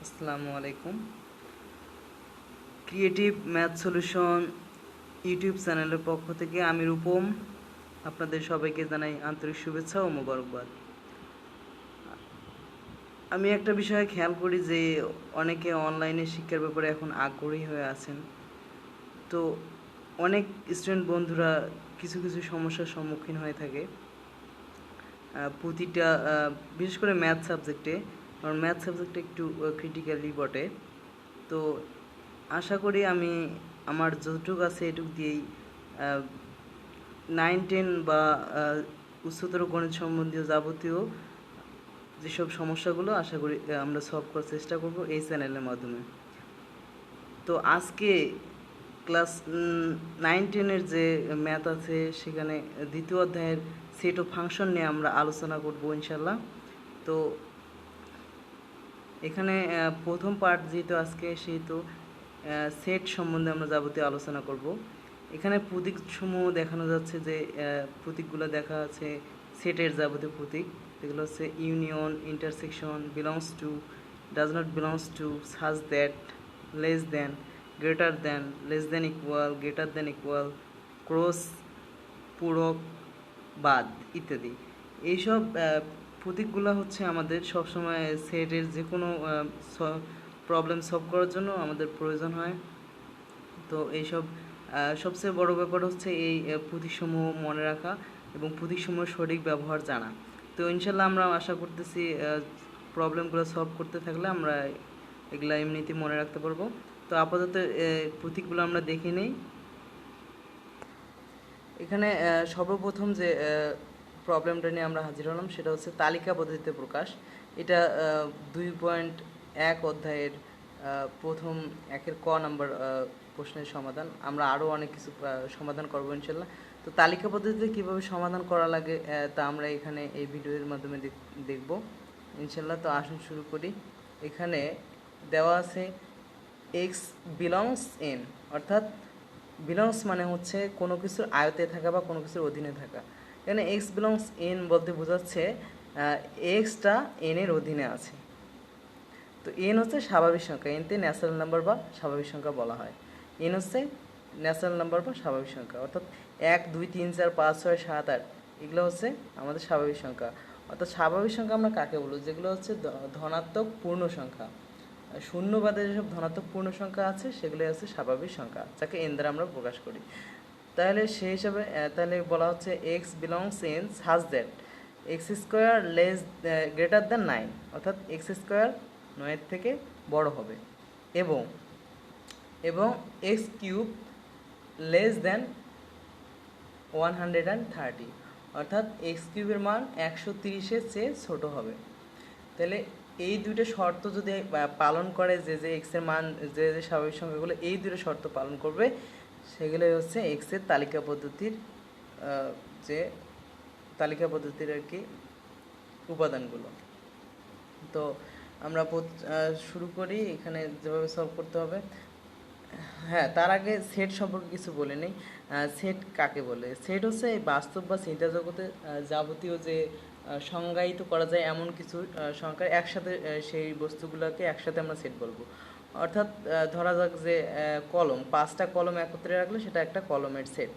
আসসালামু আলাইকুম। Creative math solution YouTube চ্যানেলের পক্ষ থেকে আমি রূপম আপনাদের সবাইকে জানাই আন্তরিক শুভেচ্ছা ও মোবারকবাদ। আমি একটা বিষয়ে খেয়াল করি যে অনেকে অনলাইনে শিক্ষার ব্যাপারে এখন আগ্রহী হয়ে আছেন। তো অনেক স্টুডেন্ট বন্ধুরা কিছু কিছু সমস্যার সম্মুখীন হয়ে থাকে প্রতিটা বিশেষ করে ম্যাথ সাবজেক্টে, কারণ ম্যাথ সাবজেক্টে একটু ক্রিটিক্যালি বটে। তো আশা করি আমি আমার যতটুকু আছে এটুক দিয়েই 9-10 বা উচ্চতর গণিত সম্বন্ধীয় যাবতীয় যেসব সমস্যাগুলো আশা করি আমরা সলভ করার চেষ্টা করব এই চ্যানেলের মাধ্যমে। তো আজকে ক্লাস 9-10-এর যে ম্যাথ আছে সেখানে দ্বিতীয় অধ্যায়ের সেট ও ফাংশন নিয়ে আমরা আলোচনা করব ইনশাল্লাহ। তো এখানে প্রথম পার্ট যেহেতু আজকে সেহেতু সেট সম্বন্ধে আমরা যাবতীয় আলোচনা করব। এখানে প্রতীকসমূহ দেখানো যাচ্ছে যে প্রতীকগুলো দেখা আছে সেটের যাবতীয় প্রতীক, যেগুলো হচ্ছে union, intersection, belongs to, does not belongs to, such that, less than, greater than, less than equal, greater than equal, cross, পূরক, বাদ ইত্যাদি। এইসব প্রতীকগুলো হচ্ছে আমাদের সবসময় সেটের যে কোনো প্রবলেম সলভ করার জন্য আমাদের প্রয়োজন হয়। তো এইসব সবচেয়ে বড় ব্যাপার হচ্ছে এই প্রতীকসমূহ মনে রাখা এবং প্রতীকসমূহের সঠিক ব্যবহার জানা। তো ইনশাল্লাহ আমরা আশা করতেছি প্রবলেমগুলো সলভ করতে থাকলে আমরা এগুলা এমনিতেই মনে রাখতে পারবো। তো আপাতত প্রতীকগুলো আমরা দেখে নেই। এখানে সর্বপ্রথম যে প্রবলেমটা নিয়ে আমরা হাজির হলাম সেটা হচ্ছে তালিকা পদ্ধতিতে প্রকাশ। এটা 2.1 অধ্যায়ের প্রথম 1-এর ক নাম্বার প্রশ্নের সমাধান। আমরা আরও অনেক কিছু সমাধান করবো ইনশাল্লাহ। তো তালিকা পদ্ধতিতে কীভাবে সমাধান করা লাগে তা আমরা এখানে এই ভিডিওর মাধ্যমে দেখব ইনশাল্লাহ। তো আসুন শুরু করি। এখানে দেওয়া আছে এক্স বিলংস এন, অর্থাৎ বিলংস মানে হচ্ছে কোনো কিছুর আয়তে থাকা বা কোনো কিছুর অধীনে থাকা। এখানে এক্স বিলংস এন বলতে বোঝাচ্ছে এক্সটা এনের অধীনে আছে। তো এন হচ্ছে স্বাভাবিক সংখ্যা, এনতে ন্যাচারাল নাম্বার বা স্বাভাবিক সংখ্যা বলা হয়। এন হচ্ছে ন্যাচারাল নাম্বার বা স্বাভাবিক সংখ্যা, অর্থাৎ 1, 2, 3, 4, 5, 6, 7, 8 এগুলো হচ্ছে আমাদের স্বাভাবিক সংখ্যা। অর্থাৎ স্বাভাবিক সংখ্যা আমরা কাকে বলবো? যেগুলো হচ্ছে ধনাত্মক পূর্ণ সংখ্যা। শূন্য বাদে যেসব ধনাত্মক পূর্ণ সংখ্যা আছে সেগুলোই হচ্ছে স্বাভাবিক সংখ্যা, যাকে এন দ্বারা আমরা প্রকাশ করি। তাহলে সেই হিসাবে তাহলে বলা হচ্ছে এক্স বিলংস ইন সাজ that x square less greater than 9, অর্থাৎ এক্স স্কোয়ার 9-এর থেকে বড় হবে, এবং এক্স কিউব লেস দ্যান 130, অর্থাৎ এক্স কিউবের মান 130-এর চেয়ে ছোট হবে। তাহলে এই দুইটা শর্ত যদি পালন করে, যে এক্সের মান যে স্বাভাবিক সংখ্যাগুলো এই দুটো শর্ত পালন করবে, সেগুলোই হচ্ছে এক্সের তালিকা পদ্ধতির যে তালিকা পদ্ধতির আর কি উপাদানগুলো। তো আমরা শুরু করি এখানে যেভাবে সলভ করতে হবে। হ্যাঁ, তার আগে সেট সম্পর্কে কিছু বলে নেই। সেট কাকে বলে? সেট হচ্ছে এই বাস্তব বা চিন্তা জগতে যাবতীয় যে সংজ্ঞায়িত করা যায় এমন কিছু সংখ্যার একসাথে সেই বস্তুগুলোকে একসাথে আমরা সেট বলবো। অর্থাৎ ধরা যাক যে কলম, 5টা কলম একত্রে রাখলে সেটা একটা কলমের সেট,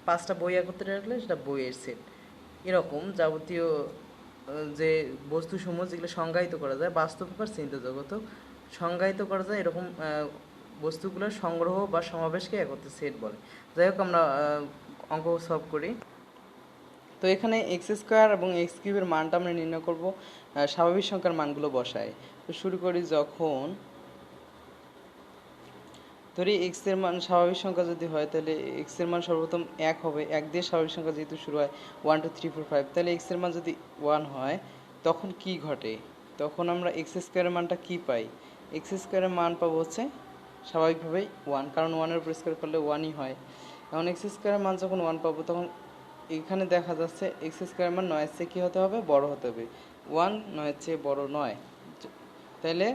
5টা বই একত্রে রাখলে সেটা বইয়ের সেট। এরকম যাবতীয় যে বস্তুসমূহ যেগুলো সংজ্ঞায়িত করা যায় বাস্তব বা চিন্তা জগত সংজ্ঞায়িত করা যায়, এরকম বস্তুগুলোর সংগ্রহ বা সমাবেশকে একত্রে সেট বলে। যাই হোক, আমরা অঙ্ক সলভ করি। তো এখানে এক্স স্কোয়ার এবং এক্স কিউবের মানটা আমরা নির্ণয় করব স্বাভাবিক সংখ্যার মানগুলো বসায়। তো শুরু করি, যখন ধরি এক্স এর মান স্বাভাবিক সংখ্যা যদি হয় তাহলে এক্স এর মান সর্বপ্রথম 1 হবে। 1 দিয়ে স্বাভাবিক সংখ্যা যেহেতু শুরু হয় 1 2 3 4 5, তাহলে এক্স এর মান যদি 1 হয় তখন কি ঘটে? তখন আমরা এক্স স্কোয়ারের মানটা কি পাই? এক্স স্কোয়ারের মান পাবো হচ্ছে স্বাভাবিকভাবেই 1, কারণ 1-এর উপর স্কোয়ার করলে 1ই হয়। এখন এক্স স্কোয়ারের মান যখন 1 পাবো তখন এখানে দেখা যাচ্ছে এক্স স্কোয়ারের মান 9-এর চেয়ে কী হতে হবে? বড় হতে হবে। 1 9-এর চেয়ে বড় নয়, তাহলে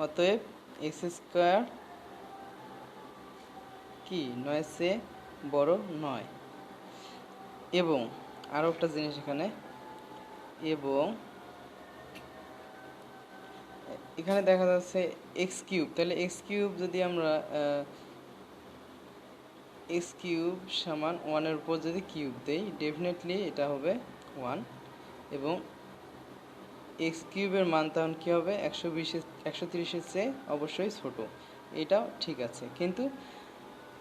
অতএব এক্স স্কোয়ার কি 9-এর চেয়ে বড় নয়। এবং আরও একটা জিনিস এখানে, এবং এখানে দেখা যাচ্ছে এক্স কিউব, তাহলে এক্স কিউব যদি আমরা এক্স কিউব সমান ওয়ানের উপর যদি কিউব দেই, ডেফিনেটলি এটা হবে ওয়ান। এবং এক্স কিউবের মান তখন কী হবে, 130-এর চেয়ে অবশ্যই ছোট। এটাও ঠিক আছে, কিন্তু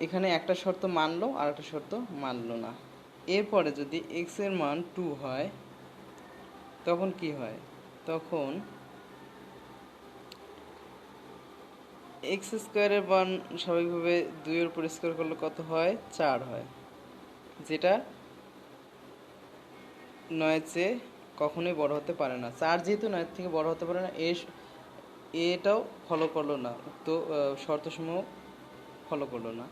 এখানে একটা শর্ত মানলো আর একটা শর্ত মানলো না। এরপরে যদি এক্স এর মান 2 হয় তখন কি হয়, তখন এক্স স্কোয়ারের মান স্বাভাবিকভাবে 2-এর উপর স্কোয়ার করলে কত হয়, 4 হয়, যেটা 9-এর চেয়ে কখনোই বড় হতে পারে না। 4 যেহেতু 9-এর থেকে বড় হতে পারে না, এটাও ফলো করলো না, উক্ত শর্তসমূহ ফলো করলো না।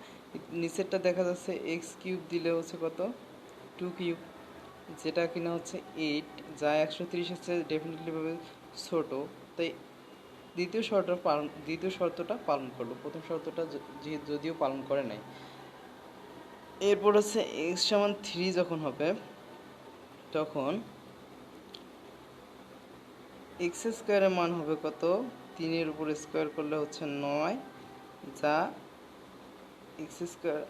নিচেরটা দেখা যাচ্ছে এক্স কিউব দিলে হচ্ছে কত, 2 কিউব, যেটা কিনা হচ্ছে 8, যা 130-এর চেয়ে ডেফিনেটলিভাবে ছোট। তাই দ্বিতীয় শর্তটা পালন করলো, প্রথম শর্তটা যদিও পালন করে নাই। এরপর হচ্ছে এক্স সমান 3 যখন হবে, তখন এক্স স্কোয়ারের মান হবে কত, 3-এর উপর স্কোয়ার করলে হচ্ছে 9, যা এক্স স্কোয়ার,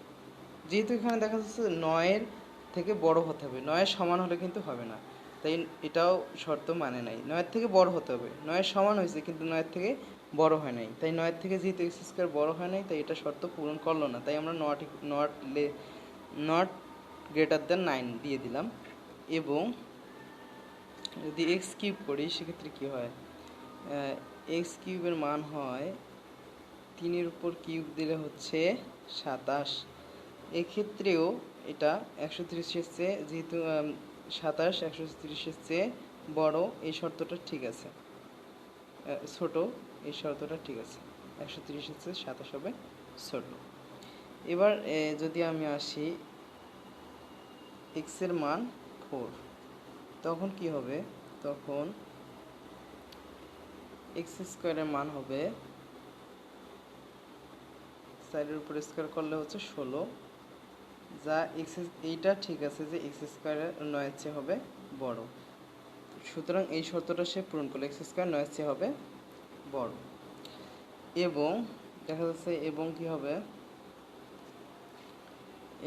যেহেতু এখানে দেখা যাচ্ছে 9-এর থেকে বড় হতে হবে, 9-এর সমান হলে কিন্তু হবে না, তাই এটাও শর্ত মানে নাই। 9-এর থেকে বড় হতে হবে, 9-এর সমান হয়েছে কিন্তু 9-এর থেকে বড় হয় নাই, তাই 9-এর থেকে যেহেতু এক্স স্কোয়ার বড় হয় নাই, তাই এটা শর্ত পূরণ করলো না, তাই আমরা নট গ্রেটার দ্যান 9 দিয়ে দিলাম। এবং যদি এক্স কিউব করি সেক্ষেত্রে কী হয়, এক্স কিউবের মান হয় 3-এর উপর কিউব দিলে হচ্ছে 27। এক্ষেত্রেও এটা 130-এর চেয়ে, যেহেতু 27 130-এর চেয়ে বড়, এই শর্তটা ঠিক আছে, ছোট, এই শর্তটা ঠিক আছে, 130-এর চেয়ে 27 হবে ছোট। এবার যদি আমি আসি এক্স এর মান 4, তখন কি হবে, তখন এক্স স্কোয়ারের মান হবে 4-এর উপর স্কোয়ার করলে হচ্ছে 16, যা এইটা ঠিক আছে যে এক্স স্কোয়ারের 9-এর চেয়ে হবে বড়, সুতরাং এই শর্তটা সে পূরণ করলে এক্স স্কোয়ার 9-এর চেয়ে হবে বড়। এবং দেখা যাচ্ছে এবং কি হবে,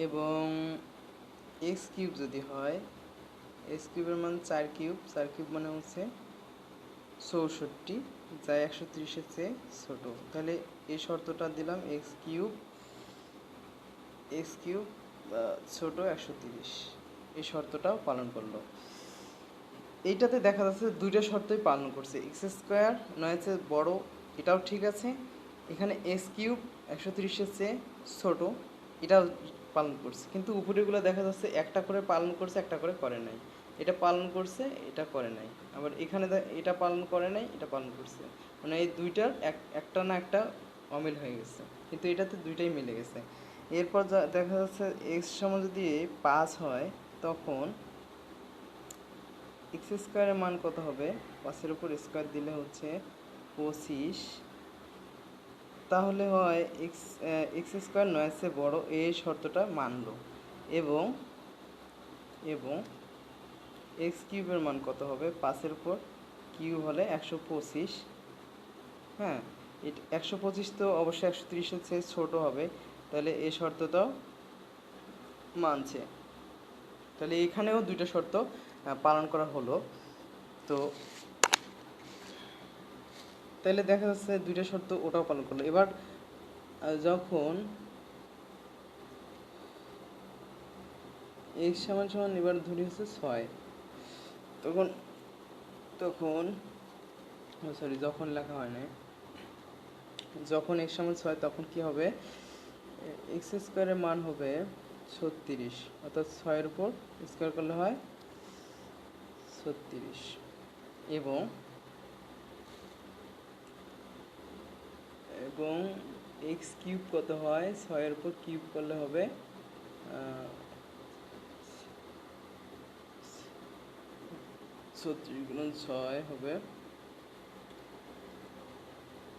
এবং এক্স কিউব যদি হয়, এক্স কিউবের মান 4 কিউব, 4 কিউব মানে হচ্ছে 64, যা 130-এর চেয়ে ছোট, তাহলে এই শর্তটা দিলাম এক্স কিউব ছোট 130, এই শর্তটাও পালন করলো। এইটাতে দেখা যাচ্ছে দুইটা শর্তই পালন করছে, এক্স স্কোয়ার 9-এর চেয়ে বড়, এটাও ঠিক আছে, এখানে এক্স কিউব 130-এর চেয়ে ছোট, এটাও পালন করছে, কিন্তু উপরেগুলো দেখা যাচ্ছে একটা করে পালন করছে, একটা করে করে নাই, এটা পালন করছে, এটা করে নাই, আবার এখানে এটা পালন করে নাই, এটা পালন করছে, মানে এই দুইটার একটা না একটা অমিল হয়ে গেছে, কিন্তু এটাতে দুইটাই মিলে গেছে। এরপর দেখা যাচ্ছে এক্স সমান যদি 5 হয়, তখন এক্স স্কোয়ারের মান কত হবে, 5-এর উপর স্কোয়ার দিলে হচ্ছে 25, তাহলে হয় এক্স স্কোয়ার 9-এর চেয়ে বড়, এই শর্তটা মানলো। এবং এক্স কিউবের মান কত হবে, 5-এর উপর কিউব হলে 125, হ্যাঁ, 125 তো অবশ্যই 130-এর চেয়ে ছোট হবে, তাহলে এই শর্তটাও মানছে, তাহলে এখানেও দুইটা শর্ত পালন করা হলো। তো তাহলে দেখা যাচ্ছে দুইটা শর্ত ওটাও পালন করলো। এবার যখন এক্স সমান সমান এবার ধরি হচ্ছে 6, তখন সরি যখন লেখা হয় না, যখন এক্স সমান 6 তখন কি হবে, এক্স স্কোয়ারের মান হবে 36, অর্থাৎ 6-এর উপর স্কোয়ার করলে হয় 36, এবং এক্স কিউব কত হয়, 6-এর উপর কিউব করলে হবে 36 গুণন 6 হবে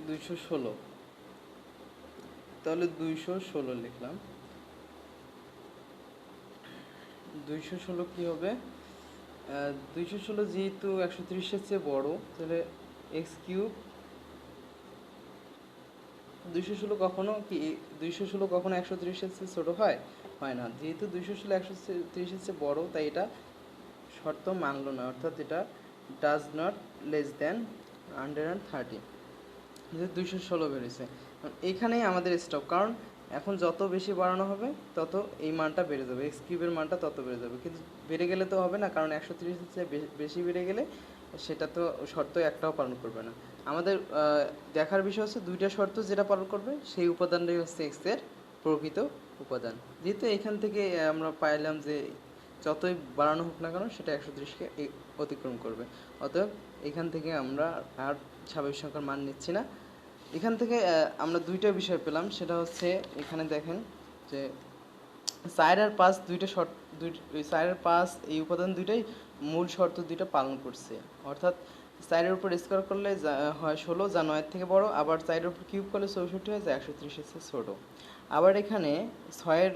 216, তাহলে 216 লিখলাম। 216 কি হবে, 216 যেহেতু 130-এর চেয়ে বড়, তাহলে এক্স কিউব 216 কখনো কি 216 কখনো 130-এর চেয়ে ছোট হয়? হয় না। যেহেতু 216 130-এর চেয়ে বড়, তাই এটা শর্ত মানলো না, অর্থাৎ এটা ডাজ নট লেস দ্যান 130, যেহেতু 216 বেড়েছে। এইখানেই আমাদের স্টপ, কারণ এখন যত বেশি বাড়ানো হবে তত এই মানটা বেড়ে যাবে, এক্স কিউবের মানটা তত বেড়ে যাবে। কিন্তু বেড়ে গেলে তো হবে না, কারণ 130-এর চেয়ে বেশি বেড়ে গেলে সেটা তো শর্ত একটাও পালন করবে না। আমাদের দেখার বিষয় হচ্ছে দুইটা শর্ত যেটা পালন করবে সেই উপাদানটাই হচ্ছে এক্সের প্রকৃত উপাদান। যেহেতু এখান থেকে আমরা পাইলাম যে যতই বাড়ানো হোক না কেন সেটা 130-কে অতিক্রম করবে। অতএব এখান থেকে আমরা আর স্বাভাবিক সংখ্যার মান নিচ্ছি না। এখান থেকে আমরা দুইটা বিষয় পেলাম, সেটা হচ্ছে এখানে দেখেন যে 4 আর 5 দুইটা শর্ত, 4 আর 5 এই উপাদান দুইটাই মূল শর্ত দুইটা পালন করছে। অর্থাৎ 4 এর উপর স্কোয়ার করলে হয় 16, যা 9 এর থেকে বড়, আবার 4 এর উপর কিউব করলে 64 হয়, যা 130-এর চেয়ে ছোট। আবার এখানে 6 এর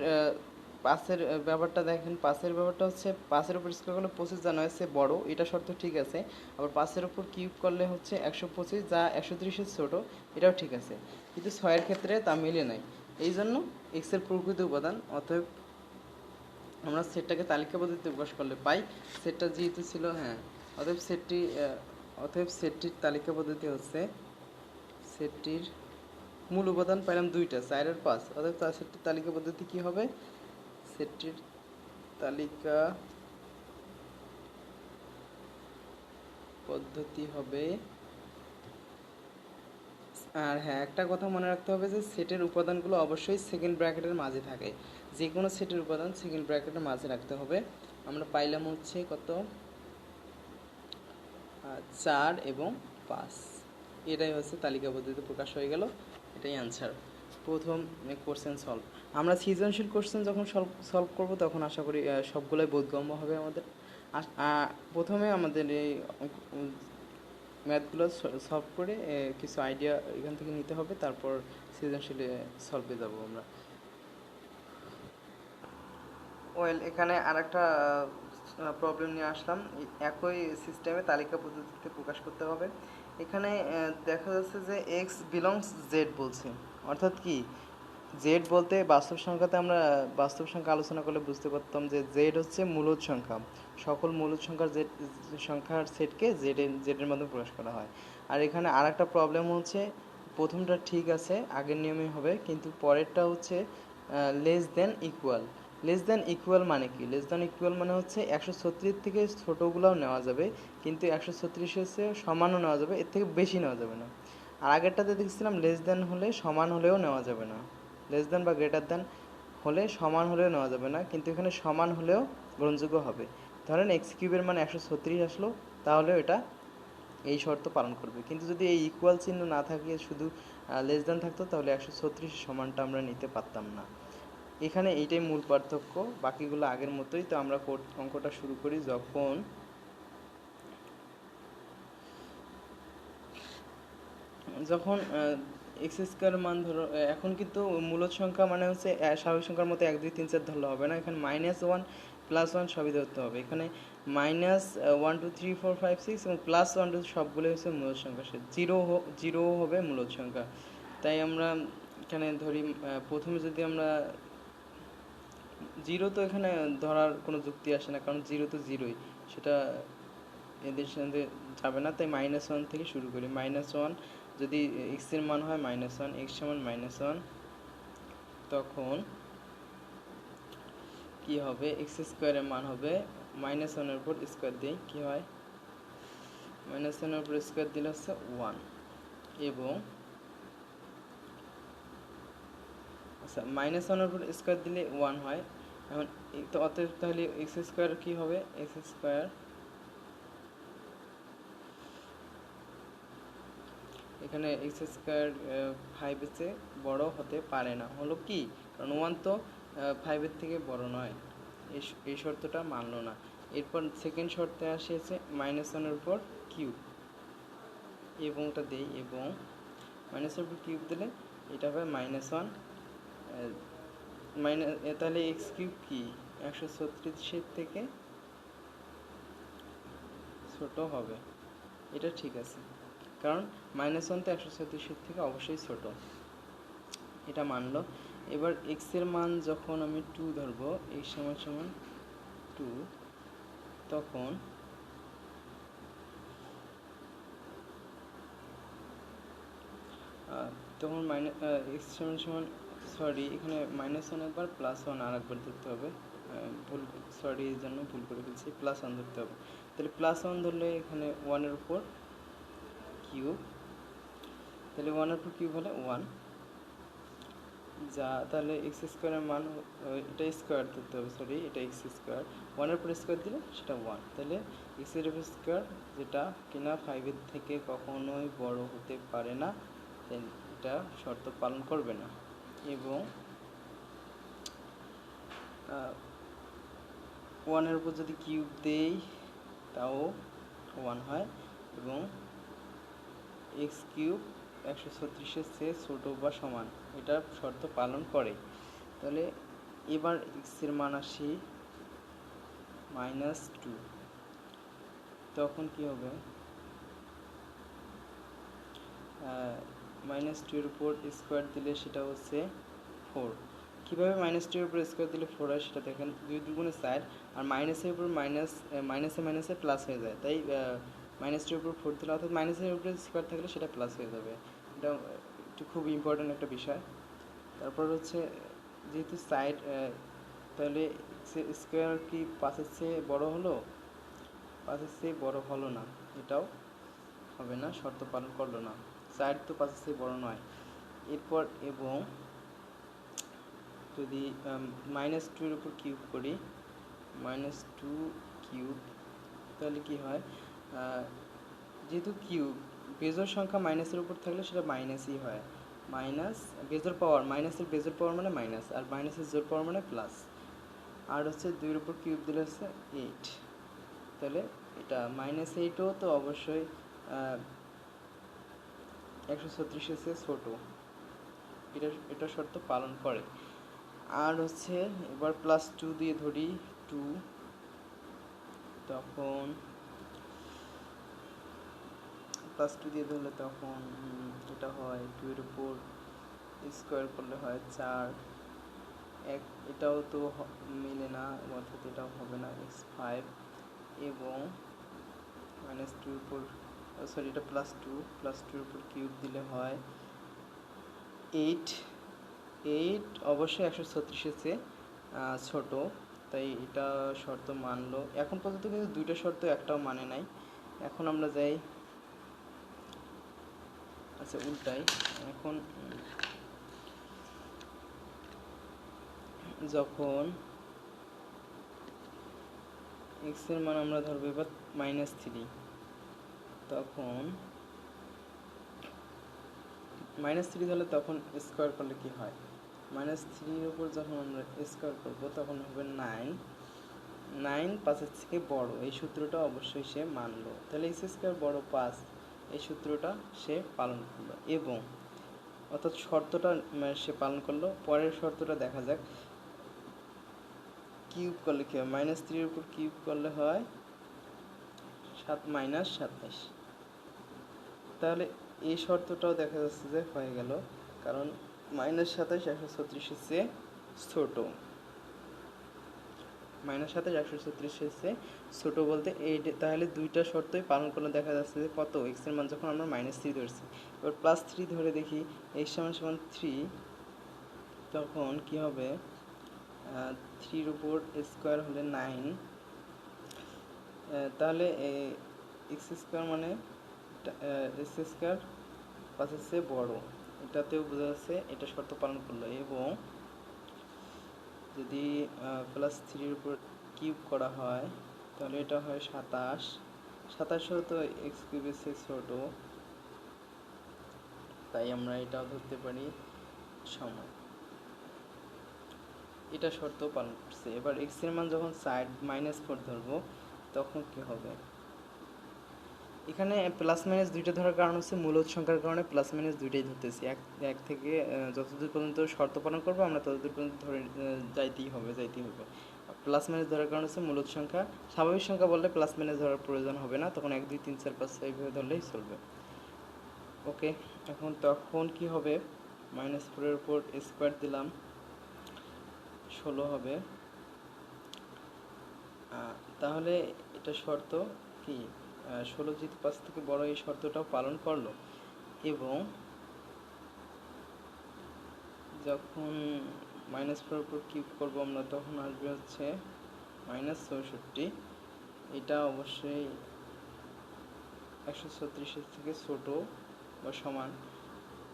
5 এর ব্যাপারটা দেখেন, 5 এর ব্যাপারটা হচ্ছে 5 এর উপর স্কোয়ার করলে 25, যা 9 এর চেয়ে বড়, এটা শর্ত ঠিক আছে। আবার 5 এর উপর কিউব করলে হচ্ছে 125, যা 130-এর ছোট, এটাও ঠিক আছে। কিন্তু 6 এর ক্ষেত্রে তা মিলে নাই, এই জন্য এক্স এর প্রকৃত উপাদান। অতএব আমরা সেটটাকে তালিকা পদ্ধতিতে প্রকাশ করলে পাই, সেটটা যেহেতু ছিল, হ্যাঁ, অতএব সেটটির তালিকা পদ্ধতি হচ্ছে, সেটটির মূল উপাদান পাইলাম দুইটা, 4 আর 5। অতএব তার সেটটির তালিকা পদ্ধতি কি হবে? সেটটির তালিকা পদ্ধতি হবে, আর হ্যাঁ, একটা কথা মনে রাখতে হবে যে সেটের উপাদানগুলো অবশ্যই সেকেন্ড ব্র্যাকেটের মাঝে থাকে। যে কোনো সেটের উপাদান সেকেন্ড ব্র্যাকেটের মাঝে রাখতে হবে। আমরা পাইলাম হচ্ছে কত, 4 এবং 5। এটাই হচ্ছে তালিকা পদ্ধতিতে প্রকাশ হয়ে গেল, এটাই অ্যান্সার। প্রথম কোশ্চেন সলভ। আমরা সৃজনশীল কোশ্চেন যখন সলভ করব তখন আশা করি সবগুলোই বোধগম্য হবে আমাদের। প্রথমে আমাদের এই ম্যাথগুলো সলভ করে কিছু আইডিয়া এখান থেকে নিতে হবে, তারপর সৃজনশীলে সলভে যাব আমরা। ওয়েল, এখানে আরেকটা প্রবলেম নিয়ে আসলাম, একই সিস্টেমে তালিকা পদ্ধতিতে প্রকাশ করতে হবে। এখানে দেখা যাচ্ছে যে এক্স বিলংস জেড বলছে, অর্থাৎ কি জেড বলতে বাস্তব সংখ্যাতে আমরা বাস্তব সংখ্যা আলোচনা করলে বুঝতে পারতাম যে জেড হচ্ছে মূলদ সংখ্যা, সকল মূলদ সংখ্যার সেটকে জেডের মাধ্যমে প্রকাশ করা হয়। আর এখানে আর একটা প্রবলেম হচ্ছে, প্রথমটা ঠিক আছে, আগের নিয়মে হবে, কিন্তু পরেরটা হচ্ছে less than equal. Less than equal মানে কি? লেস দেন ইকুয়াল মানে হচ্ছে 136 থেকে ছোটোগুলোও নেওয়া যাবে, কিন্তু 136-এর চেয়ে সমানও নেওয়া যাবে, এর থেকে বেশি নেওয়া যাবে না। আর আগেরটাতে দেখছিলাম লেস দেন হলে সমান হলেও নেওয়া যাবে না, লেস দেন বা গ্রেটার দেন হলে সমান হলেও নেওয়া যাবে না, কিন্তু এখানে সমান হলেও গ্রহণযোগ্য হবে। ধরেন এক্স কিউবের মান 136 আসলো, তাহলেও এটা এই শর্ত পালন করবে। কিন্তু যদি এই ইকুয়াল চিহ্ন না থাকে, শুধু লেস দেন থাকতো, তাহলে 136 সমানটা আমরা নিতে পারতাম না। এখানে এইটাই মূল পার্থক্য, বাকিগুলো আগের মতোই। তো আমরা অঙ্কটা শুরু করি। যখন এক্স স্কোয়ার মান ধরো, এখন কিন্তু মূলদ সংখ্যা মানে হচ্ছে স্বাভাবিক সংখ্যার মতো 1 2 3 4 ধরলে হবে না, এখানে -1 +1 সবই ধরতে হবে। এখানে -1 2 3 4 5 6 এবং +1 2 সবগুলোই হচ্ছে মূলদ সংখ্যা, সে জিরো হবে মূলদ সংখ্যা। তাই আমরা এখানে ধরি, প্রথমে যদি আমরা জিরো, তো এখানে ধরার কোনো যুক্তি আসে না, কারণ জিরো তো জিরোই, সেটা এদের সাথে যাবে না। তাই -1 থেকে শুরু করি। -1 যদি এক্স এর মান হয় -1, এক্স সমান -1, তখন কি হবে? এক্স স্কোয়ারের মান হবে -1 এর উপর স্কোয়ার দিই, কি হয়? -1 এর উপর স্কোয়ার দিলে হচ্ছে 1, এবং আচ্ছা, -1 এর উপর স্কোয়ার দিলে 1 হয়। এখন তো অতএব তাহলে এক্স স্কোয়ার কী হবে? এক্স স্কোয়ার, এখানে এক্স স্কোয়ার 5-এর চেয়ে বড় হতে পারে না, হলো কি? কারণ 1 তো 5-এর থেকে বড় নয়, এই শর্তটা মানলো না। এরপর সেকেন্ড শর্তে আসিয়েছে -1 এর উপর কিউব, এবং ওটা দেই, এবং -1 এর উপর কিউব দিলে এটা হবে -1 তাহলে এক্স কিউব কি 136-এর থেকে ছোট হবে, এটা ঠিক আছে, কারণ -1 তো 136-এর থেকে অবশ্যই ছোট। এটা মানলো। এবার এক্স এর মান যখন আমি 2 ধরবো, এক্স সমান সমান 2, তখন তখন এক্স সমান সমান, সরি এখানে -1 একবার, +1 আর একবার ধরতে হবে। ভুল, সরি এর জন্য ভুল করে ফেলছি, +1 ধরতে হবে। তাহলে +1 ধরলে এখানে 1 এর উপর কিউব, তাহলে 1 এর উপর কিউব হলে 1, যা তাহলে এক্স স্কোয়ারের মান, এটা স্কোয়ার ধরতে হবে, সরি এটা এক্স স্কোয়ার, 1 এর উপর স্কোয়ার দিলে সেটা 1, তাহলে এক্স এর উপর স্কোয়ার যেটা কিনা 5 এর থেকে কখনোই বড় হতে পারে না, এটা শর্ত পালন করবে না। এবং 1 এর উপর যদি কিউব দেই তাও 1 হয়, এবং এক্স কিউব 136-এর চেয়ে ছোটো বা সমান, এটা শর্ত পালন করে। তাহলে এবার এক্স এর মান আসি -2, তখন কি হবে, -2 এর উপর স্কোয়ার দিলে সেটা হচ্ছে 4। কীভাবে -2 এর উপর স্কোয়ার দিলে 4 হয় সেটা দেখেন, 2 দুগুণে 4, আর মাইনাসের উপর মাইনাসে প্লাস হয়ে যায়, তাই -2 এর উপর 4 দিলে, অর্থাৎ মাইনাসের উপরে স্কোয়ার থাকলে সেটা প্লাস হয়ে যাবে। এটা একটু খুব ইম্পর্ট্যান্ট একটা বিষয়। তারপর হচ্ছে যেহেতু সাইড, তাহলে স্কোয়ার কি 5-এর চেয়ে বড় হলো, 5-এর চেয়ে বড় হলো না, এটাও হবে না, শর্ত পালন করলো না, সাইড তো 5-এর চেয়ে বড় নয়। এরপর এবং যদি -2 এর উপর কিউব করি, -2 কিউব, তাহলে কি হয়, যেহেতু কিউব বেজোড় সংখ্যা মাইনাসের উপর থাকলে সেটা মাইনাসই হয়, মাইনাস বেজোড় পাওয়ার, মাইনাসের বেজোড় পাওয়ার মানে মাইনাস, আর মাইনাসের জোড় পাওয়ার মানে প্লাস, আর হচ্ছে 2 এর উপর কিউব দিলে হচ্ছে 8, তাহলে এটা -8ও তো অবশ্যই 136-এর চেয়ে ছোটো, এটা শর্ত পালন করে। আর হচ্ছে এবার +2 দিয়ে ধরি, 2, তখন +2 দিয়ে ধরলে তখন এটা হয় 2 এর উপর স্কোয়ার করলে হয় 4, এটাও তো মিলে না, অর্থাৎ এটাও হবে না, x5, এবং -2 এর উপর, সরি এটা +2 এর উপর কিউব দিলে হয় 8, অবশ্যই 136-এর চেয়ে ছোটো, তাই এটা শর্ত মানলো। এখন পর্যন্ত কিন্তু দুইটা শর্ত একটাও মানে নাই। এখন আমরা যাই, আচ্ছা উল্টাই, এখন যখন এক্স এর মান আমরা ধরবো এবার -3, তখন -3 ধরলে তখন স্কোয়ার করলে কি হয়, -3 এর উপর যখন আমরা স্কোয়ার করবো তখন হবে 9, 5-এর থেকে বড়, এই সূত্রটা অবশ্যই সে মানলো, তাহলে এক্স স্কোয়ার বড় 5, এই সূত্রটা সে পালন করলো, এবং অর্থাৎ শর্তটা সে পালন করলো। পরের শর্তটা দেখা যাক, কিউব করলে কি হয়, -3 এর উপর কিউব করলে হয় 7 - 27, তাহলে এই শর্তটাও দেখা যাচ্ছে যে হয়ে গেল, কারণ -27 136-এর চেয়ে ছোটো, -27 136-এর চেয়ে ছোটো বলতে এই, তাহলে দুইটা শর্তই পালন করলে দেখা যাচ্ছে যে কত, এক্স এর মান যখন আমরা -3 ধরছি, এবার +3 ধরে দেখি, এক্স সমান 3, তখন কি হবে, 3 এর উপর স্কোয়ার হলে 9, তাহলে এক্স স্কোয়ার মানে এক্স স্কোয়ার 5-এর চেয়ে বড়, এটাতেও বোঝা যাচ্ছে এটা শর্ত পালন করলো। এবং যদি +3 এর উপর কিউব করা হয় তাহলে এটা হয় 27, 27ও তো এক্স কিউবের চেয়ে ছোটো, তাই আমরা এটাও ধরতে পারি সমান, এটা শর্ত পালন করছে। এবার এক্স এর মান যখন সাইড -4 ধরবো তখন কি হবে, এখানে প্লাস মাইনাস দুইটা ধরার কারণ হচ্ছে মূলদ সংখ্যার কারণে প্লাস মাইনাস দুইটাই ধরতেছি, এক থেকে যতদূর পর্যন্ত শর্ত পালন করবো আমরা ততদূর পর্যন্ত ধরে যাইতেই হবে। প্লাস মাইনাস ধরার কারণ হচ্ছে মূলদ সংখ্যা, স্বাভাবিক সংখ্যা বললে প্লাস মাইনাস ধরার প্রয়োজন হবে না, তখন 1 2 3 4 5 এইভাবে ধরলেই চলবে। ওকে, এখন তখন কি হবে, -4-এর উপর স্কোয়ার দিলাম 16 হবে। তাহলে এটা শর্ত কি 16 যেহেতু 5 থেকে বড়, এই শর্তটাও পালন করলো। এবং যখন -4-এর উপর কিউব করবো আমরা, তখন আসবে হচ্ছে -64। এটা অবশ্যই 136-এর থেকে ছোট বা সমান।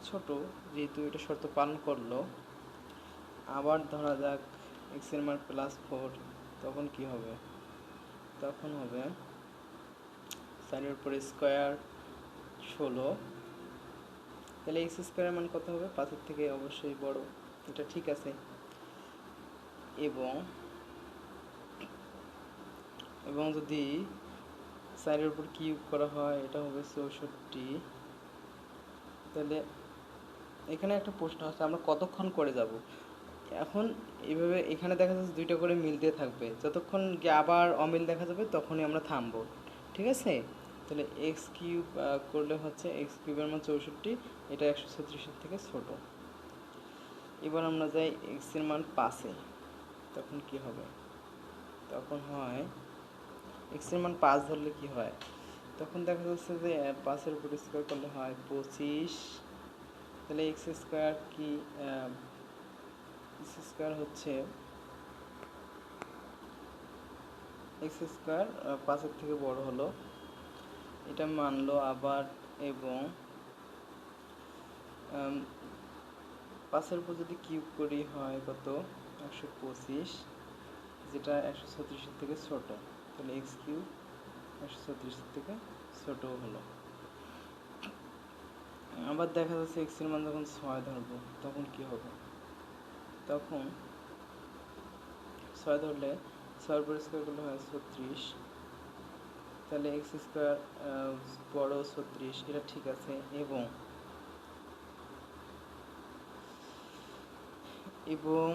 ছোট যেহেতু এটা শর্ত পালন করলো। আবার ধরা যাক x এর মান +4, তখন কি হবে? তখন হবে 4-এর উপর স্কোয়ার 16। তাহলে x স্কোয়ারের মান কত হবে? 5-এর থেকে অবশ্যই বড়, এটা ঠিক আছে। এবং যদি 4-এর উপর কিউব করা হয়, এটা হবে 64। তাহলে এখানে একটা প্রশ্ন আছে, আমরা কতক্ষণ করে যাব? এখন এইভাবে এখানে দেখা যাচ্ছে দুইটা করে মিলতে থাকবে, যতক্ষণ গিয়ে আবার অমিল দেখা যাবে তখনই আমরা থামবো, ঠিক আছে? তাহলে এক্স কিউব করলে হচ্ছে এক্স কিউবের মান 64, এটা 136-এর থেকে ছোট। এবার আমরা যাই এক্স এর মান 5-এ, তখন কি হবে? তখন হয় এক্স এর মান 5 ধরলে কি হয়? তখন দেখা যাচ্ছে যে 5-এর উপর স্কোয়ার করলে হয় 25। তাহলে এক্স স্কোয়ার কি এক্স স্কোয়ার হচ্ছে এক্স স্কোয়ার 5-এর থেকে বড় হলো, এটা মানলো আবার। এবং 5-এর উপর যদি কিউব করি হয় কত? 125, যেটা 136-এর থেকে ছোট। তাহলে এক্স কিউব 136-এর থেকে ছোট হলো। আবার দেখা যাচ্ছে এক্স এর মান যখন 6 ধরবো, তখন কি হবে? তখন 6 ধরলে 6-এর উপর স্কোয়ার করলে হয় 36। তাহলে এক্স স্কোয়ার বড় 36, এটা ঠিক আছে। এবং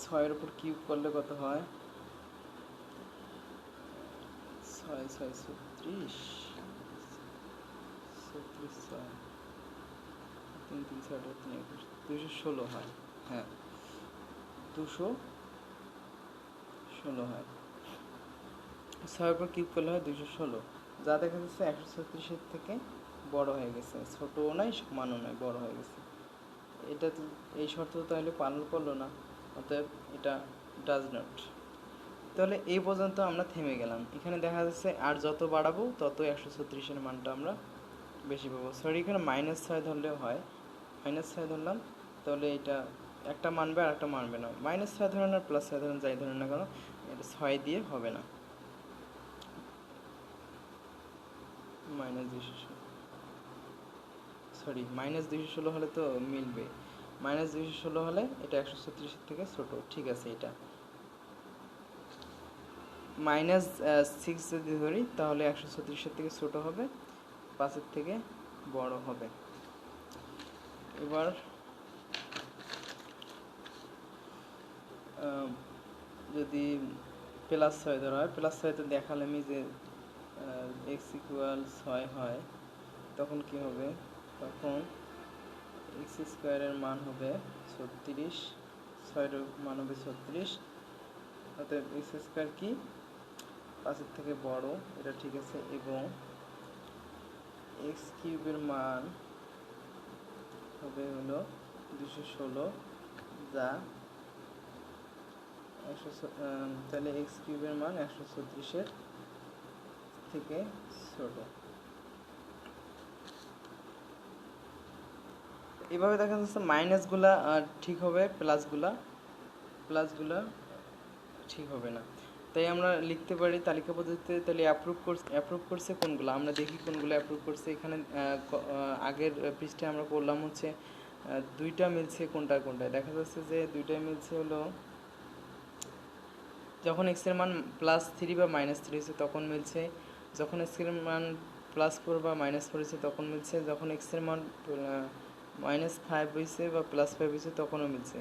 6-এর উপর কিউব করলে কত হয়? 6 6 36, 36 6 3 3 6 3 21, 216 হয়। হ্যাঁ, 216 হয়। 6-এর উপর কিউব করলে হয় 216, যা দেখা যাচ্ছে 136-এর থেকে বড় হয়ে গেছে, ছোটও নয় সমানও নয়, বড় হয়ে গেছে। এটা তো এই শর্ত তাহলে পালন করলো না, অতএব এটা ডাজ নট। তাহলে এই পর্যন্ত আমরা থেমে গেলাম। এখানে দেখা যাচ্ছে আর যত বাড়াবো তত 136-এর মানটা আমরা বেশি পাবো। সরি, এখানে -6 ধরলেও হয়, -6 ধরলাম, তাহলে এটা একটা মানবে আর একটা মানবে না। -6 ধরেন আর +6 ধরেন, যাই ধরেন না কেন, এটা 6 দিয়ে হবে না। -216, সরি, -216 হলে তো মিলবে। -216 হলে এটা 136-এর থেকে ছোট, ঠিক আছে। এটা -6 যদি ধরি তাহলে 136-এর থেকে ছোট হবে, 5-এর থেকে বড় হবে। এবার যদি +6 ধরা হয়, +6তে দেখালামই যে x = 6 হয়, তখন কি হবে? তখন এক্স স্কোয়ারের মান হবে 36, 6-এর মান হবে 36। অতএব এক্স স্কোয়ার কি 5-এর থেকে বড়, এটা ঠিক আছে। এবং এক্স কিউবের মান হবে হলো 216, যা তাহলে এক্স কিউবের মান 136-এর থেকে ছোট। এভাবে দেখা যাচ্ছে মাইনাসগুলা ঠিক হবে, প্লাসগুলা ঠিক হবে না। তাই আমরা লিখতে পারি তালিকা পদ্ধতিতে। তাহলে অ্যাপ্রুভ করছে কোনগুলো, আমরা দেখি কোনগুলো অ্যাপ্রুভ করছে। এখানে আগের পৃষ্ঠায় আমরা করলাম হচ্ছে দুইটা মিলছে, কোনটায় কোনটায় দেখা যাচ্ছে যে দুইটাই মিলছে হলো যখন এক্স এর মান +3 বা -3 হয়েছে তখন মিলছে, যখন এক্স এর মান +4 বা -4 হয়েছে তখন মিলছে, যখন এক্স এর মান -5 হয়েছে বা +5 হয়েছে তখনও মিলছে,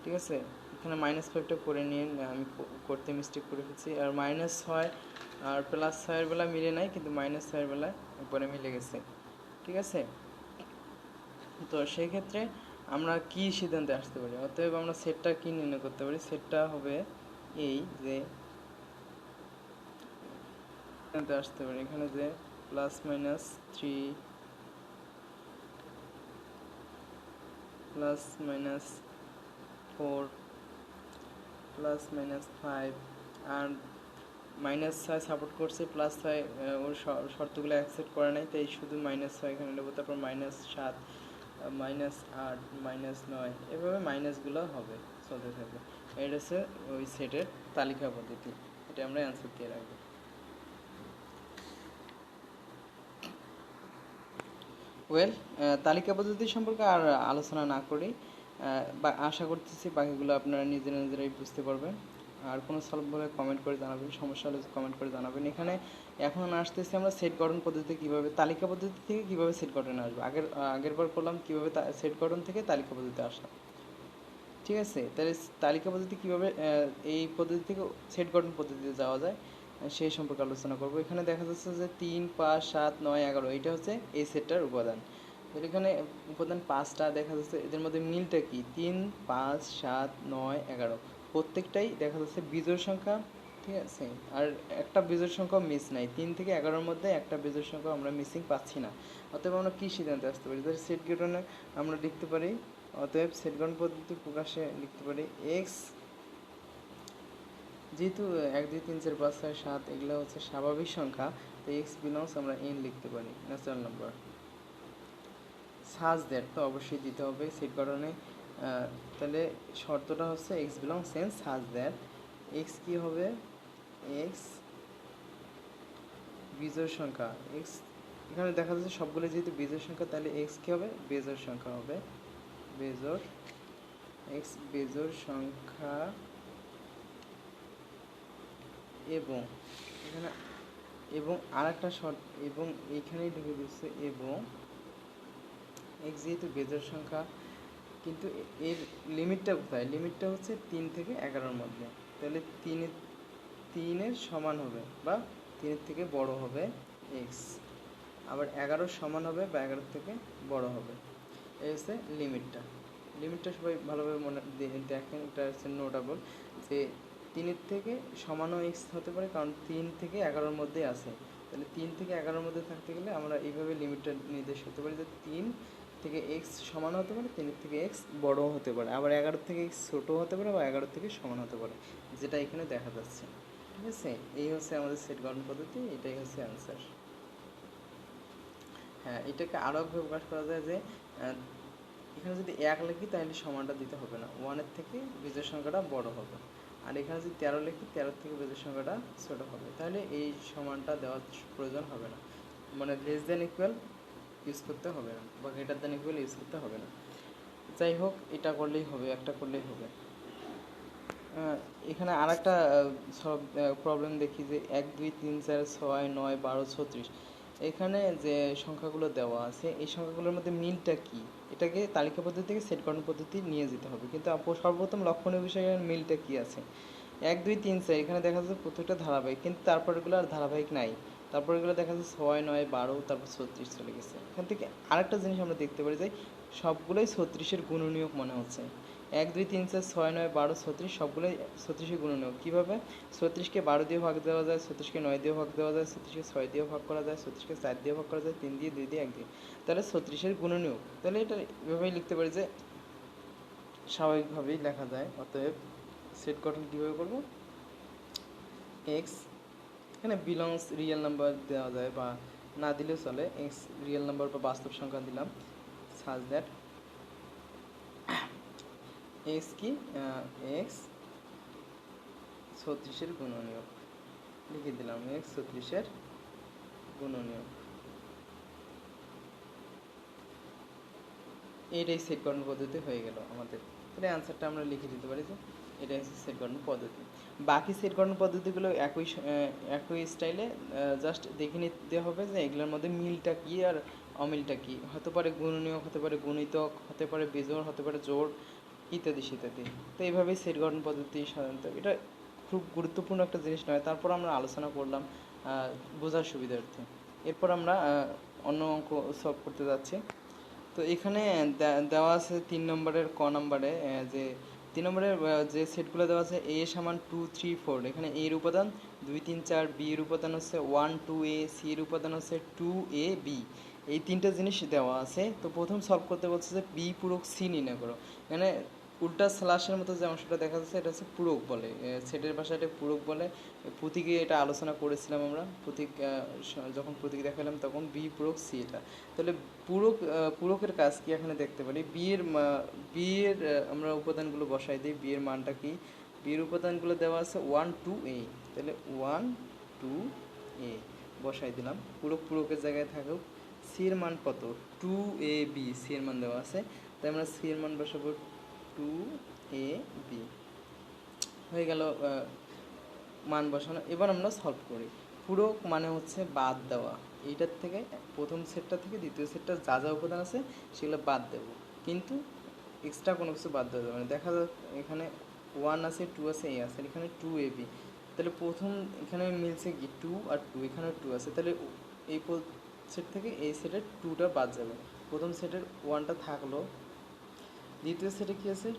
ঠিক আছে। এখানে -5টা করে নিয়ে আমি করতে মিস্টেক করে ফেলছি। আর -6 আর +6-এর বেলা মিলে নাই, কিন্তু -6-এর বেলায় একবারে মিলে গেছে, ঠিক আছে। তো সেই ক্ষেত্রে আমরা কি সিদ্ধান্তে আসতে পারি? অতএব আমরা সেটটা কি নির্ণয় করতে পারি? সেটটা হবে এই যে সিদ্ধান্তে আসতে পারি এখানে যে plus minus three plus minus four plus minus five আর মাইনাস ছয় সাপোর্ট করছে, প্লাস ছয় ওর শর্তগুলো অ্যাকসেপ্ট করে নাই, তাই শুধু মাইনাস ছয় এখানে নেবো। তারপর মাইনাস সাত, মাইনাস আট, মাইনাস নয়, এভাবে মাইনাসগুলো হবে, চলতে থাকবে। এটা হচ্ছে ওই সেটের তালিকা পদ্ধতি। এটা আমরা অ্যান্সার দিয়ে রাখবো। ওয়েল, তালিকা পদ্ধতি সম্পর্কে আর আলোচনা না করি, বা আশা করতেছি বাকিগুলো আপনারা নিজেরাই বুঝতে পারবেন। আর কোনো সলভ হলে কমেন্ট করে জানাবেন, সমস্যা হলে কমেন্ট করে জানাবেন। এখানে এখন আসতেছি আমরা সেট গঠন পদ্ধতি কীভাবে, তালিকা পদ্ধতি থেকে কীভাবে সেট গঠনে আসবো। আগের বার করলাম কীভাবে সেট গঠন থেকে তালিকা পদ্ধতিতে আসা, ঠিক আছে? তাহলে তালিকা পদ্ধতি কীভাবে এই পদ্ধতি থেকে সেট গঠন পদ্ধতিতে যাওয়া যায় সেই সম্পর্কে আলোচনা করব। এখানে দেখা যাচ্ছে যে 3, 5, 7, 9, 11 এটা হচ্ছে এই সেটটার উপাদান। তো এখানে উপাদান 5টা দেখা যাচ্ছে, এদের মধ্যে মিলটা কি? 3, 5, 7, 9, 11 প্রত্যেকটাই দেখা যাচ্ছে বিজোড় সংখ্যা, ঠিক আছে? আর একটা বিজোড় সংখ্যাও মিস নাই, 3 থেকে 11-র মধ্যে একটা বিজোড় সংখ্যা আমরা মিসিং পাচ্ছি না। অতএব আমরা কী সিদ্ধান্তে আসতে পারি? তাহলে সেট গঠনে আমরা লিখতে পারি, অতএব সেট গঠন পদ্ধতি প্রকাশে লিখতে পারি এক্স, যেহেতু 1, 2, 3, 4, 5, 6, 7 এগুলো হচ্ছে স্বাভাবিক সংখ্যা, তো এক্স বিলংস আমরা এন লিখতে পারি, ন্যাচারাল নাম্বার। সাজ দ্যাট তো অবশ্যই দিতে হবে সেট গঠনে। তাহলে শর্তটা হচ্ছে x belongs N such that x কী হবে? এক্স বিজোড় সংখ্যা। এক্স এখানে দেখা যাচ্ছে সবগুলো যেহেতু বিজোড় সংখ্যা, তাহলে এক্স কী হবে? বেজোড় সংখ্যা হবে। বেজোড়, এক্স বেজোড় সংখ্যা এবং এখানে এবং আর একটা শর্ত, এবং এইখানেই ঢুকে দিচ্ছে এবং এক্স যেহেতু বেজোড় সংখ্যা, কিন্তু এর লিমিটটা কোথায়? লিমিটটা হচ্ছে 3 থেকে 11-র মধ্যে। তাহলে 3-এর সমান হবে বা 3-এর থেকে বড় হবে এক্স, আবার 11-র সমান হবে বা 11-র থেকে বড় হবে। এই হচ্ছে লিমিটটা। লিমিটটা সবাই ভালোভাবে মনে দেখেন, এটা হচ্ছে নোটেবল যে 3-এর থেকে সমানও এক্স হতে পারে, কারণ 3 থেকে 11-র মধ্যেই আছে। তাহলে 3 থেকে 11-র মধ্যে থাকতে গেলে আমরা এইভাবে লিমিটটা নির্দেশ করতে পারি যে 3 থেকে এক্স সমান হতে পারে, 3 থেকে এক্স বড়ও হতে পারে, আবার 11 থেকে এক্স ছোটো হতে পারে বা 11 থেকে সমান হতে পারে, যেটা এখানে দেখা যাচ্ছে, ঠিক আছে? এই হচ্ছে আমাদের সেট গঠন পদ্ধতি, এটাই হচ্ছে অ্যান্সার। হ্যাঁ, এটাকে আরও একভাবে প্রকাশ করা যায় যে এখানে যদি 1 লিখি তাহলে সমানটা দিতে হবে না, 1-এর থেকে বিজোড় সংখ্যাটা বড় হবে। আর এখানে যদি 13 লিখি, 13 থেকে বিজোড় সংখ্যাটা ছোটো হবে, তাহলে এই সমানটা দেওয়ার প্রয়োজন হবে না, মানে লেস দেন ইকুয়াল ইউজ করতে হবে না বা গ্রেটার দেন ইকুয়াল ইউজ করতে হবে না। যাই হোক, এটা করলেই হবে, একটা করলেই হবে। এখানে আর একটা সব প্রবলেম দেখি যে 1, 2, 3, 4, 6, 9, 12, 36 এখানে যে সংখ্যাগুলো দেওয়া আছে, এই সংখ্যাগুলোর মধ্যে মিলটা কি? এটাকে তালিকা পদ্ধতি থেকে সেট গঠন পদ্ধতি নিয়ে যেতে হবে, কিন্তু সর্বপ্রথম লক্ষণীয় বিষয়ে মিলটা কি আছে? 1, 2, 3, 4 এখানে দেখা যাচ্ছে প্রত্যেকটা ধারাবাহিক, কিন্তু তারপরেগুলো আর ধারাবাহিক নাই। তারপরেগুলো দেখা যাচ্ছে 6, 9, 12, তারপর 36 চলে গেছে। এখান থেকে আরেকটা জিনিস আমরা দেখতে পারি যে সবগুলোই 36-এর গুণনীয়ক মনে হচ্ছে। 1, 2, 3, 4, 6, 9, 12, 36 সবগুলোই 36-এর গুণনীয়ক। কীভাবে? 36-কে 12 দিয়ে ভাগ দেওয়া যায়, 36-কে 9 দিয়ে ভাগ দেওয়া যায়, 36-কে 6 দিয়ে ভাগ করা যায়, 36-কে 4 দিয়ে ভাগ করা যায়, 3 দিয়ে, 2 দিয়ে, 1 দিয়ে। তাহলে 36-এর গুণনীয়ক। তাহলে এটা এভাবেই লিখতে পারি যে স্বাভাবিকভাবেই লেখা যায়। অতএব সেট গঠন কীভাবে করব? এক্স এখানে বিলংস রিয়েল নাম্বার দেওয়া যায় বা না দিলেও চলে, এক্স রিয়েল নাম্বার বা বাস্তব সংখ্যা দিলাম, সাজ দ্যাট এক্স কি? এক্স 36-এর গুণনীয়ক লিখে দিলাম, এক্স 36-এর গুণনীয়ক। এইটাই সেট গঠন পদ্ধতি হয়ে গেল আমাদের। তাহলে অ্যান্সারটা আমরা লিখে দিতে পারি যে এটাই হচ্ছে সেট গঠন পদ্ধতি। বাকি সেট গঠন পদ্ধতিগুলো একই স্টাইলে জাস্ট দেখে নিতে হবে যে এগুলোর মধ্যে মিলটা কী আর অমিলটা কী। হতে পারে গুণনীয়ক, হতে পারে গুণিতক, হতে পারে বেজোড়, হতে পারে জোড়, ইত্যাদি ইত্যাদি। তো এইভাবেই সেট গঠন পদ্ধতি সাধারণত, এটা খুব গুরুত্বপূর্ণ একটা জিনিস নয়, তারপর আমরা আলোচনা করলাম বোঝার সুবিধার্থে। এরপর আমরা অন্য অঙ্ক সলভ করতে যাচ্ছি। তো তো এখানে দেওয়া আছে 3 নম্বরের ক নম্বরে যে 3 নম্বরের যে সেটগুলো দেওয়া আছে এ সমান 2 3 4, এখানে এ এর উপাদান 2 3 4, বি এর উপাদান হচ্ছে 1 2 এ, সি এর উপাদান হচ্ছে 2 এ বি। এই তিনটা জিনিস দেওয়া আছে। তো প্রথম সলভ করতে বলছে যে বি পূরক সি নির্ণয় করো। এখানে উল্টা স্ল্যাশের মতো যে অংশটা দেখা যাচ্ছে এটা হচ্ছে পূরক বলে, সেটের ভাষায় এটা পূরক বলে। প্রতীকে এটা আলোচনা করেছিলাম আমরা, প্রতীক যখন প্রতীক দেখালাম তখন বি পূরক সি এটা। তাহলে পূরকের কাজ কি এখানে দেখতে পারি, বি এর আমরা উপাদানগুলো বসাই দিই। বি এর মানটা কি, বি এর উপাদানগুলো দেওয়া আছে 1 2 এ, তাহলে 1 2 এ বসাই দিলাম। পূরকের জায়গায় থাকুক। সি এর মান কত, 2 এ বি, সি এর মান দেওয়া আছে, তাই আমরা সি এর মান বসাবো 2 এ বি। হয়ে গেল মান বসানো। এবার আমরা সলভ করি। পূরক মানে হচ্ছে বাদ দেওয়া, এইটার থেকে প্রথম সেটটা থেকে দ্বিতীয় সেটটা যা যা উপাদান আছে সেগুলো বাদ দেবো, কিন্তু এক্সট্রা কোনো কিছু বাদ দেওয়া যাবে না। দেখা যাক এখানে 1 আছে, 2 আছে, এ আছে, এখানে 2 এ বি। তাহলে প্রথম এখানে মিলছে কি 2 আর 2, এখানে 2 আছে, তাহলে এই সেট থেকে এই সেটের 2টা বাদ যাবে। প্রথম সেটের 1টা থাকলো, দ্বিতীয় সেটে কী আছে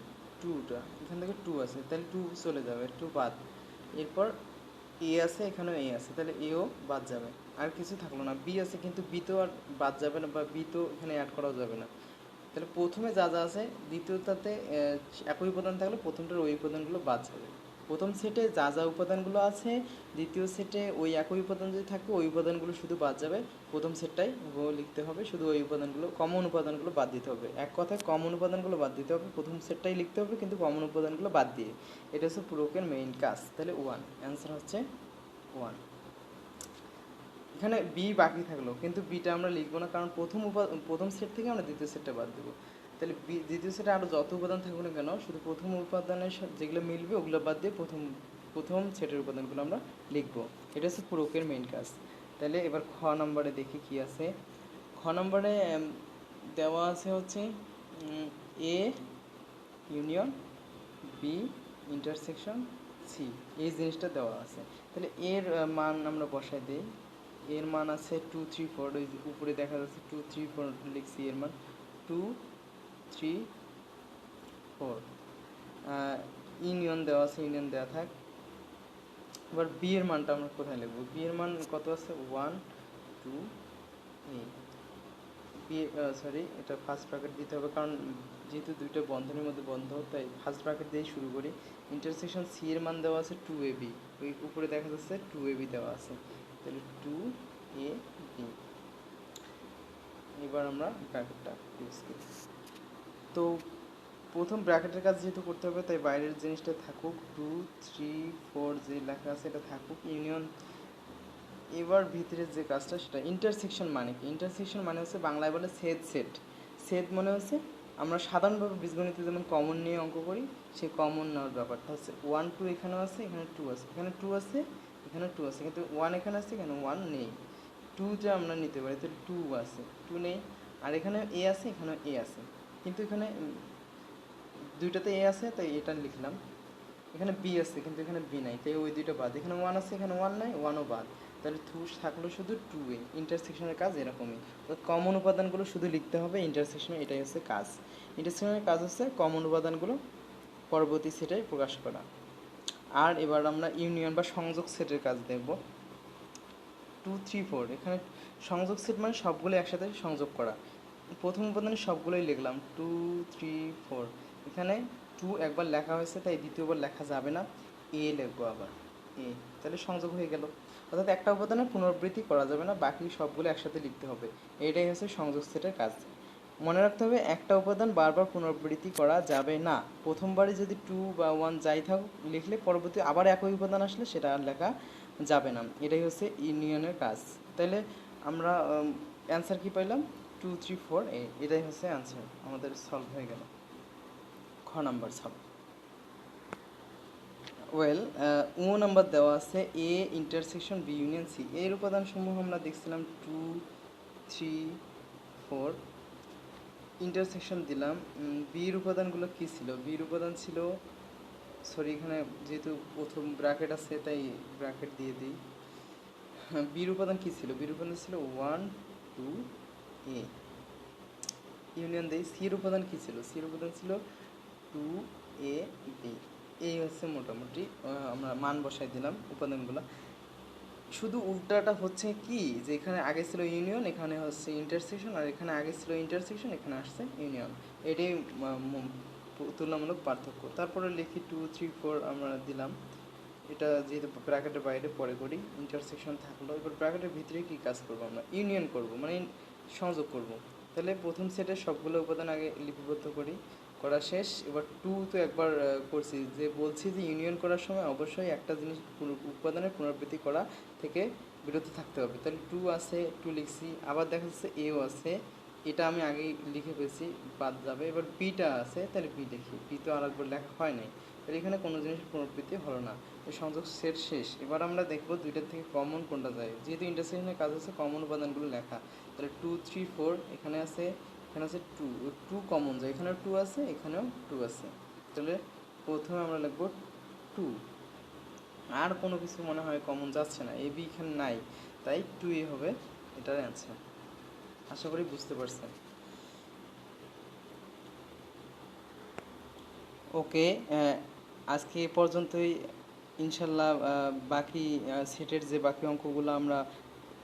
2টা, এখান থেকে 2 আছে, তাহলে 2 চলে যাবে, 2 বাদ। এরপর এ আছে, এখানেও এ আছে, তাহলে এও বাদ যাবে, আর কিছু থাকলো না। বি আছে, কিন্তু বি তো আর বাদ যাবে না, বা বি তো এখানে অ্যাড করাও যাবে না। তাহলে প্রথমে যা যা আছে দ্বিতীয়টাতে একই উপাদান থাকলে প্রথমটার ওই উপাদানগুলো বাদ যাবে। প্রথম সেটে যা যা উপাদানগুলো আছে দ্বিতীয় সেটে ওই একই উপাদান যদি থাকে ওই উপাদানগুলো শুধু বাদ যাবে। প্রথম সেটটাই লিখতে হবে, শুধু ওই উপাদানগুলো, কমন উপাদানগুলো বাদ দিতে হবে। এক কথায় কমন উপাদানগুলো বাদ দিতে হবে, প্রথম সেটটাই লিখতে হবে কিন্তু কমন উপাদানগুলো বাদ দিয়ে। এটা হচ্ছে পূরকের মেইন কাজ। তাহলে 1, অ্যান্সার হচ্ছে 1। এখানে বি বাকি থাকলো, কিন্তু বিটা আমরা লিখবো না, কারণ প্রথম সেট থেকে আমরা দ্বিতীয় সেটটা বাদ দেবো। তাহলে দ্বিতীয় সেটে আরও যত উপাদান থাকবে না কেন, শুধু প্রথম উপাদানের সাথে যেগুলো মিলবে ওগুলো বাদ দিয়ে প্রথম সেটের উপাদানগুলো আমরা লিখবো। এটা হচ্ছে পূরকের মেইন কাজ। তাহলে এবার খ নম্বরে দেখি কি আছে। খ নম্বরে দেওয়া আছে হচ্ছে A union B intersection C, এই জিনিসটা দেওয়া আছে। তাহলে এর মান আমরা বসাই দিই। এর মান আছে 2 3 4, ওই উপরে দেখা যাচ্ছে 2 3 4 লিখছি। এর মান 2 3 4। ইউনিয়ন দেওয়া আছে, ইউনিয়ন দেওয়া থাক। এবার বি এর মানটা আমরা কোথায় লিখবো, বি এর মান কত আছে 1 2 এ। বি সরি, এটা ফার্স্ট ব্র্যাকেট দিতে হবে, কারণ যেহেতু দুইটা বন্ধনের মধ্যে বন্ধ, তাই ফার্স্ট ব্র্যাকেট দিয়েই শুরু করি। ইন্টারসেকশন সি এর মান দেওয়া আছে 2 এ বি, ওই উপরে দেখা যাচ্ছে 2 এ বি দেওয়া আছে, তাহলে 2 এ বি। এবার আমরা ব্র্যাকেটটা ইউজ করি। তো প্রথম ব্র্যাকেটের কাজ যেহেতু করতে হবে, তাই বাইরের জিনিসটা থাকুক, 2 3 4 যে লেখা আছে এটা থাকুক, ইউনিয়ন। এবার ভিতরের যে কাজটা সেটা ইন্টারসেকশন মানে কি, ইন্টারসেকশন মানে হচ্ছে বাংলায় বলে ছেদ সেট। ছেদ মনে হচ্ছে আমরা সাধারণভাবে বীজগণিতে যেমন কমন নিয়ে অঙ্ক করি, সেই কমন নেওয়ার ব্যাপারটা হচ্ছে 1 2 এখানেও আছে, এখানে 2 আছে, এখানে 2 আছে, এখানে 2 আছে, কিন্তু 1 এখানে আছে, এখানে 1 নেই। 2 যে আমরা নিতে পারি, তাহলে 2 আছে, 2 নেই। আর এখানে এ আছে, এখানে এ আছে, কিন্তু এখানে দুইটাতে এ আছে তাই এটা লিখলাম। এখানে বি আছে, কিন্তু এখানে বি নাই, তাই ওই দুইটা বাদ। এখানে 1 আছে, এখানে 1 নাই, 1ও বাদ, তাহলে থাকলো শুধু 2 এ। ইন্টারসেকশনের কাজ এরকমই, তো কমন উপাদানগুলো শুধু লিখতে হবে ইন্টারসেকশনে, এটাই হচ্ছে কাজ। ইন্টারসেকশনের কাজ হচ্ছে কমন উপাদানগুলো পরবর্তী সেটে প্রকাশ করা। আর এবার আমরা ইউনিয়ন বা সংযোগ সেটের কাজ দেখব। 2 3 4, এখানে সংযোগ সেট মানে সবগুলো একসাথে সংযোগ করা। প্রথম উপাদানে সবগুলোই লিখলাম 2 3 4, এখানে 2 একবার লেখা হয়েছে তাই দ্বিতীয়বার লেখা যাবে না, এ লিখবো আবার এ, তাহলে সংযোগ হয়ে গেল। অর্থাৎ একটা উপাদানের পুনরাবৃত্তি করা যাবে না, বাকি সবগুলো একসাথে লিখতে হবে। এটাই হচ্ছে সংযোগ সেটের কাজ। মনে রাখতে হবে একটা উপাদান বারবার পুনরাবৃত্তি করা যাবে না। প্রথমবারই যদি 2 বা 1 যাই থাকুক লিখলে পরবর্তী আবার একই উপাদান আসলে সেটা আর লেখা যাবে না। এটাই হচ্ছে ইউনিয়নের কাজ। তাহলে আমরা অ্যান্সার কি পাইলাম, 2 3 4 এ, এটাই হচ্ছে অ্যান্সার, আমাদের সলভ হয়ে গেল। খ নাম্বার সলভ। ওয়েল, ও নাম্বার দেওয়া আছে A intersection B union C, এর উপাদান সমূহ আমরা দেখছিলাম 2 3 4। ইন্টারসেকশন দিলাম। বির উপাদানগুলো কী ছিল, বির উপাদান ছিল, সরি এখানে যেহেতু প্রথম ব্র্যাকেট আছে তাই ব্র্যাকেট দিয়ে দিই। বির উপাদান কী ছিল, বির উপাদান ছিল 1 2 এ। ইউনিয়ন দেই, সির উপাদান কী ছিল? সির উপাদান ছিল 2a b। এই হচ্ছে মোটামুটি আমরা মান বসাই দিলাম উপাদানগুলো। শুধু উল্টাটা হচ্ছে কি, যে এখানে আগে ছিল ইউনিয়ন, এখানে হচ্ছে ইন্টারসেকশন, আর এখানে আগে ছিল ইন্টারসেকশন, এখানে আসছে ইউনিয়ন। এটাই তুলনামূলক পার্থক্য। তারপরে লিখি 2 3 4 আমরা দিলাম। এটা যেহেতু ব্র্যাকেটের বাইরে পরে করি, ইন্টারসেকশন থাকলো। এবার ব্র্যাকেটের ভিতরে কি কাজ করবো আমরা? ইউনিয়ন করব, মানে সংযোগ করব। তাহলে প্রথম সেটের সবগুলো উপাদান আগে লিপিবদ্ধ করি, করা শেষ। এবার 2 তো একবার করছি, যে বলছি যে ইউনিয়ন করার সময় অবশ্যই একটা জিনিস উপাদানের পুনরাবৃত্তি করা থেকে বিরত থাকতে হবে। তাহলে 2 আছে, 2 লিখছি। আবার দেখা যাচ্ছে এও আছে, এটা আমি আগেই লিখে ফেলছি, বাদ যাবে। এবার বিটা আছে, তাহলে বি লিখি। বি তো আর একবার লেখা হয় নাই, তাহলে এখানে কোনো জিনিসের পুনরাবৃত্তি হলো না। এই সংযোগ সেট শেষ। এবার আমরা দেখবো দুইটার থেকে কমন কোনটা যায়। যেহেতু ইন্টারসেকশনের কাজ হচ্ছে কমন উপাদানগুলো লেখা, তাহলে 2 3 4 এখানে আছে, এখানে আছে 2, 2 কমন যায়। এখানেও 2 আছে, এখানেও 2 আছে। তাহলে প্রথমে আমরা লিখবো 2। আর কোনো কিছু মনে হয় কমন যাচ্ছে না, এ বি এখানে নাই, তাই 2a হবে এটার অ্যান্সার। আশা করি বুঝতে পারছেন। ওকে, আজকে এ পর্যন্তই। ইনশাল্লাহ বাকি সেটের যে বাকি অঙ্কগুলো আমরা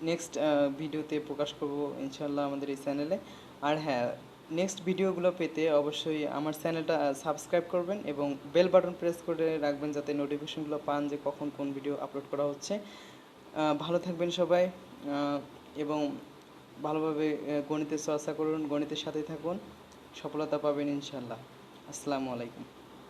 নেক্সট ভিডিওতে প্রকাশ করব ইনশাল্লাহ আমাদের এই চ্যানেলে। আর হ্যাঁ, নেক্সট ভিডিওগুলো পেতে অবশ্যই আমার চ্যানেলটা সাবস্ক্রাইব করবেন এবং বেল বাটন প্রেস করে রাখবেন, যাতে নোটিফিকেশনগুলো পান যে কখন কোন ভিডিও আপলোড করা হচ্ছে। ভালো থাকবেন সবাই, এবং ভালোভাবে গণিতের চর্চা করুন, গণিতের সাথে থাকুন, সফলতা পাবেন ইনশাল্লাহ। আসসালামু আলাইকুম।